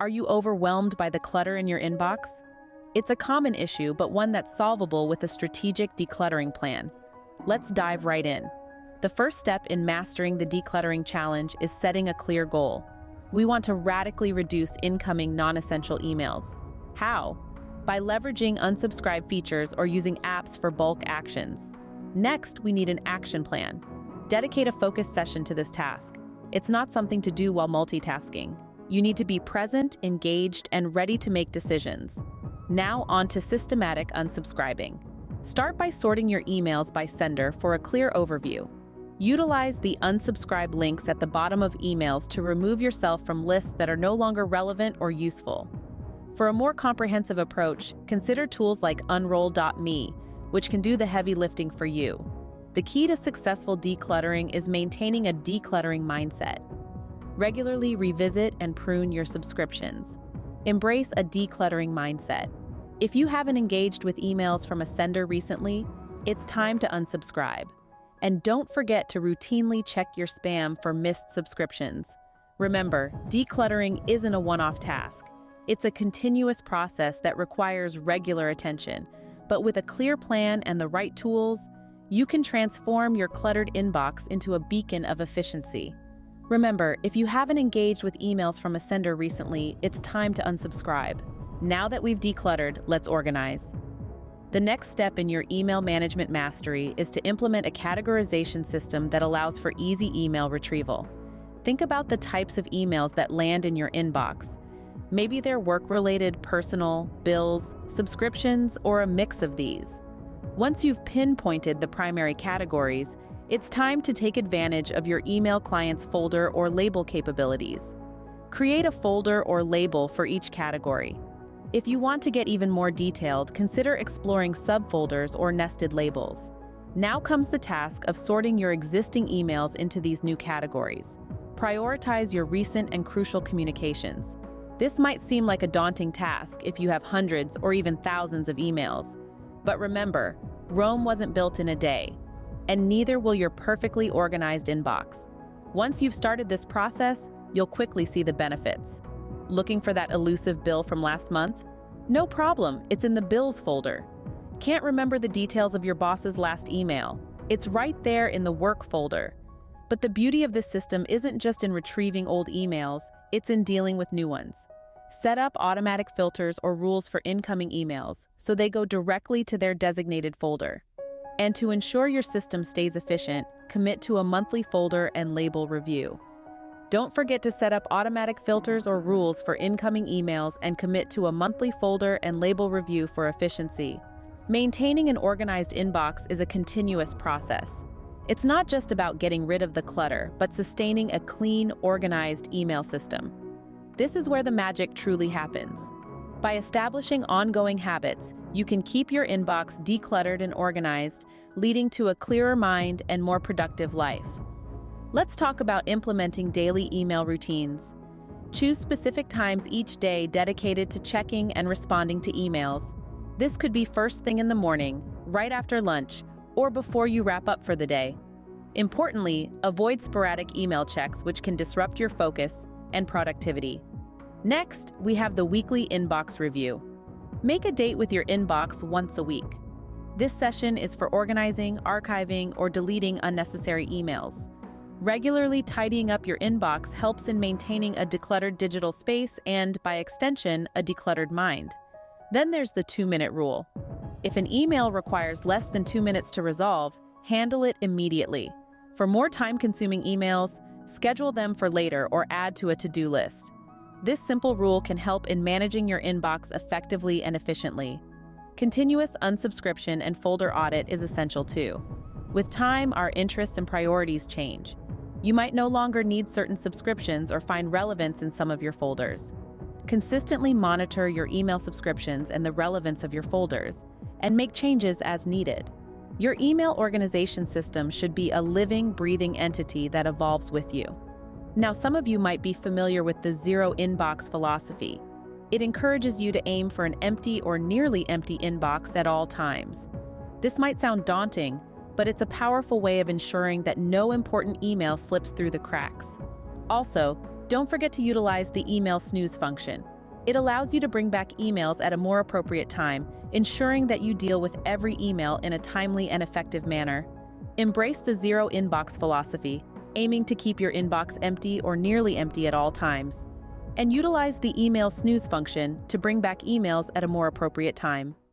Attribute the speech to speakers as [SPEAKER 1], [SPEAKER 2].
[SPEAKER 1] Are you overwhelmed by the clutter in your inbox? It's a common issue, but one that's solvable with a strategic decluttering plan. Let's dive right in. The first step in mastering the decluttering challenge is setting a clear goal. We want to radically reduce incoming non-essential emails. How? By leveraging unsubscribe features or using apps for bulk actions. Next, we need an action plan. Dedicate a focused session to this task. It's not something to do while multitasking. You need to be present, engaged, and ready to make decisions. Now on to systematic unsubscribing. Start by sorting your emails by sender for a clear overview. Utilize the unsubscribe links at the bottom of emails to remove yourself from lists that are no longer relevant or useful. For a more comprehensive approach, consider tools like unroll.me, which can do the heavy lifting for you. The key to successful decluttering is maintaining a decluttering mindset. Regularly revisit and prune your subscriptions. Embrace a decluttering mindset. If you haven't engaged with emails from a sender recently, it's time to unsubscribe. And don't forget to routinely check your spam for missed subscriptions. Remember, decluttering isn't a one-off task. It's a continuous process that requires regular attention. But with a clear plan and the right tools, you can transform your cluttered inbox into a beacon of efficiency. Remember, if you haven't engaged with emails from a sender recently, it's time to unsubscribe. Now that we've decluttered, let's organize. The next step in your email management mastery is to implement a categorization system that allows for easy email retrieval. Think about the types of emails that land in your inbox. Maybe they're work-related, personal, bills, subscriptions, or a mix of these. Once you've pinpointed the primary categories, it's time to take advantage of your email client's folder or label capabilities. Create a folder or label for each category. If you want to get even more detailed, consider exploring subfolders or nested labels. Now comes the task of sorting your existing emails into these new categories. Prioritize your recent and crucial communications. This might seem like a daunting task if you have hundreds or even thousands of emails. But remember, Rome wasn't built in a day, and neither will your perfectly organized inbox. Once you've started this process, you'll quickly see the benefits. Looking for that elusive bill from last month? No problem, it's in the bills folder. Can't remember the details of your boss's last email? It's right there in the work folder. But the beauty of this system isn't just in retrieving old emails, it's in dealing with new ones. Set up automatic filters or rules for incoming emails so they go directly to their designated folder. And to ensure your system stays efficient, commit to a monthly folder and label review. Don't forget to set up automatic filters or rules for incoming emails and commit to a monthly folder and label review for efficiency. Maintaining an organized inbox is a continuous process. It's not just about getting rid of the clutter, but sustaining a clean, organized email system. This is where the magic truly happens. By establishing ongoing habits, you can keep your inbox decluttered and organized, leading to a clearer mind and more productive life. Let's talk about implementing daily email routines. Choose specific times each day dedicated to checking and responding to emails. This could be first thing in the morning, right after lunch, or before you wrap up for the day. Importantly, avoid sporadic email checks which can disrupt your focus and productivity. Next, we have the weekly inbox review. Make a date with your inbox once a week. This session is for organizing, archiving, or deleting unnecessary emails. Regularly tidying up your inbox helps in maintaining a decluttered digital space and, by extension, a decluttered mind. Then there's the 2-minute rule. If an email requires less than 2 minutes to resolve, handle it immediately. For more time-consuming emails, schedule them for later or add to a to-do list. This simple rule can help in managing your inbox effectively and efficiently. Continuous unsubscription and folder audit is essential too. With time, our interests and priorities change. You might no longer need certain subscriptions or find relevance in some of your folders. Consistently monitor your email subscriptions and the relevance of your folders, and make changes as needed. Your email organization system should be a living, breathing entity that evolves with you. Now, some of you might be familiar with the zero inbox philosophy. It encourages you to aim for an empty or nearly empty inbox at all times. This might sound daunting, but it's a powerful way of ensuring that no important email slips through the cracks. Also, Don't forget to utilize the email snooze function. It allows you to bring back emails at a more appropriate time, ensuring that you deal with every email in a timely and effective manner. Embrace the zero inbox philosophy, aiming to keep your inbox empty or nearly empty at all times. And utilize the email snooze function to bring back emails at a more appropriate time.